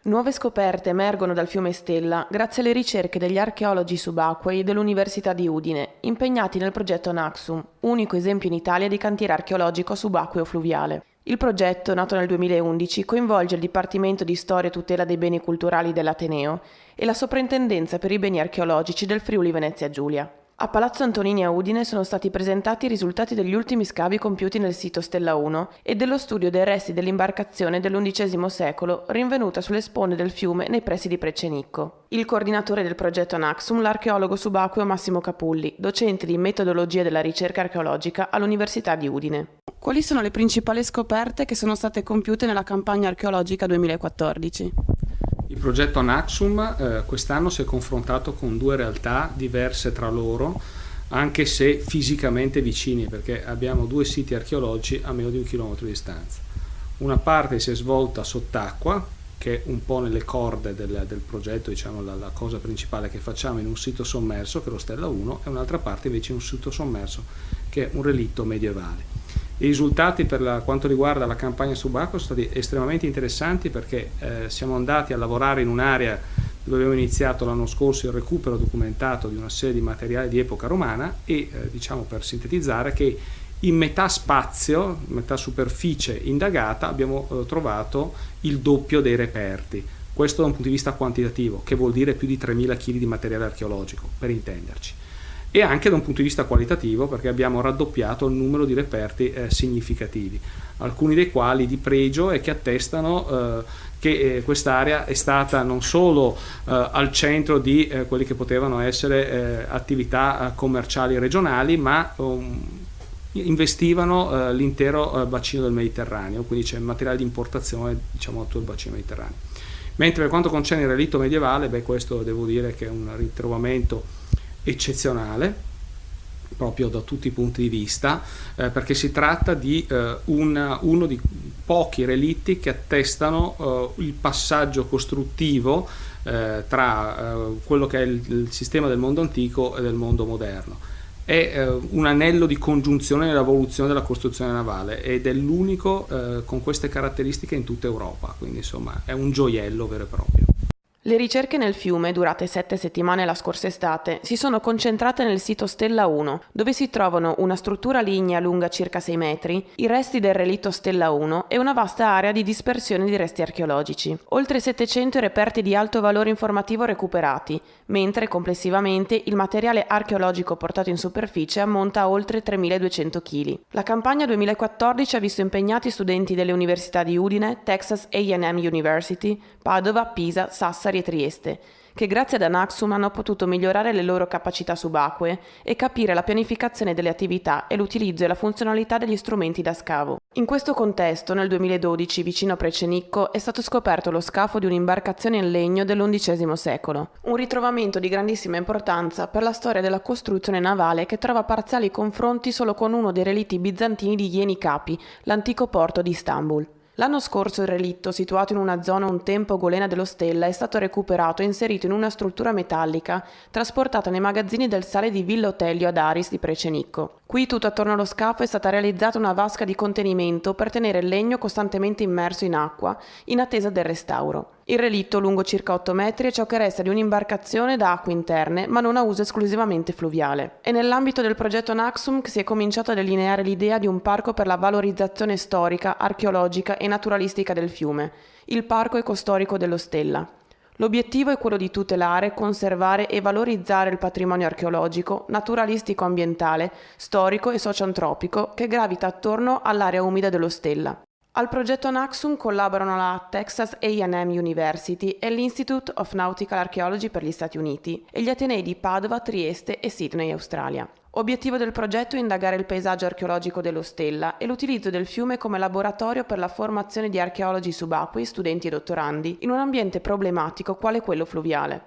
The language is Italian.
Nuove scoperte emergono dal fiume Stella grazie alle ricerche degli archeologi subacquei dell'Università di Udine, impegnati nel progetto Naxum, unico esempio in Italia di cantiere archeologico subacqueo fluviale. Il progetto, nato nel 2011, coinvolge il Dipartimento di Storia e Tutela dei Beni Culturali dell'Ateneo e la Soprintendenza per i Beni Archeologici del Friuli Venezia Giulia. A Palazzo Antonini a Udine sono stati presentati i risultati degli ultimi scavi compiuti nel sito Stella 1 e dello studio dei resti dell'imbarcazione dell'XI secolo rinvenuta sulle sponde del fiume nei pressi di Precenicco. Il coordinatore del progetto Naxum, l'archeologo subacqueo Massimo Capulli, docente di metodologia della ricerca archeologica all'Università di Udine. Quali sono le principali scoperte che sono state compiute nella campagna archeologica 2014? Il progetto Naxum quest'anno si è confrontato con due realtà diverse tra loro, anche se fisicamente vicini, perché abbiamo due siti archeologici a meno di 1 chilometro di distanza. Una parte si è svolta sott'acqua, che è un po' nelle corde del progetto, diciamo la cosa principale che facciamo in un sito sommerso, che è lo Stella 1, e un'altra parte invece in un sito sommerso, che è un relitto medievale. I risultati per quanto riguarda la campagna subacquea sono stati estremamente interessanti perché siamo andati a lavorare in un'area dove abbiamo iniziato l'anno scorso il recupero documentato di una serie di materiali di epoca romana e diciamo, per sintetizzare, che in metà spazio, metà superficie indagata, abbiamo trovato il doppio dei reperti. Questo da un punto di vista quantitativo, che vuol dire più di 3.000 kg di materiale archeologico, per intenderci. E anche da un punto di vista qualitativo, perché abbiamo raddoppiato il numero di reperti significativi, alcuni dei quali di pregio e che attestano che quest'area è stata non solo al centro di quelli che potevano essere attività commerciali regionali, ma investivano l'intero bacino del Mediterraneo, quindi c'è materiale di importazione, diciamo, a tutto il bacino mediterraneo. Mentre per quanto concerne il relitto medievale, questo devo dire che è un ritrovamento eccezionale proprio da tutti i punti di vista, perché si tratta di uno di pochi relitti che attestano il passaggio costruttivo tra quello che è il sistema del mondo antico e del mondo moderno. È un anello di congiunzione nell'evoluzione della costruzione navale ed è l'unico con queste caratteristiche in tutta Europa, quindi insomma è un gioiello vero e proprio. Le ricerche nel fiume, durate 7 settimane la scorsa estate, si sono concentrate nel sito Stella 1, dove si trovano una struttura lignea lunga circa 6 metri, i resti del relitto Stella 1 e una vasta area di dispersione di resti archeologici. Oltre 700 reperti di alto valore informativo recuperati, mentre complessivamente il materiale archeologico portato in superficie ammonta a oltre 3.200 kg. La campagna 2014 ha visto impegnati studenti delle università di Udine, Texas A&M University, Padova, Pisa, Sassari e Trieste, che grazie ad Naxum hanno potuto migliorare le loro capacità subacquee e capire la pianificazione delle attività e l'utilizzo e la funzionalità degli strumenti da scavo. In questo contesto, nel 2012, vicino a Precenicco, è stato scoperto lo scafo di un'imbarcazione in legno dell'XI secolo, un ritrovamento di grandissima importanza per la storia della costruzione navale che trova parziali confronti solo con uno dei relitti bizantini di Yeni Capi, l'antico porto di Istanbul. L'anno scorso il relitto, situato in una zona un tempo golena dello Stella, è stato recuperato e inserito in una struttura metallica trasportata nei magazzini del sale di Villa Otelio ad Aris di Precenicco. Qui, tutto attorno allo scafo, è stata realizzata una vasca di contenimento per tenere il legno costantemente immerso in acqua, in attesa del restauro. Il relitto, lungo circa 8 metri, è ciò che resta di un'imbarcazione da acque interne, ma non a uso esclusivamente fluviale. È nell'ambito del progetto Naxum che si è cominciato a delineare l'idea di un parco per la valorizzazione storica, archeologica e naturalistica del fiume, il Parco Ecostorico dello Stella. L'obiettivo è quello di tutelare, conservare e valorizzare il patrimonio archeologico, naturalistico-ambientale, storico e socio-antropico che gravita attorno all'area umida dello Stella. Al progetto Naxum collaborano la Texas A&M University e l'Institute of Nautical Archaeology per gli Stati Uniti e gli atenei di Padova, Trieste e Sydney, Australia. Obiettivo del progetto è indagare il paesaggio archeologico dello Stella e l'utilizzo del fiume come laboratorio per la formazione di archeologi subacquei, studenti e dottorandi, in un ambiente problematico quale quello fluviale.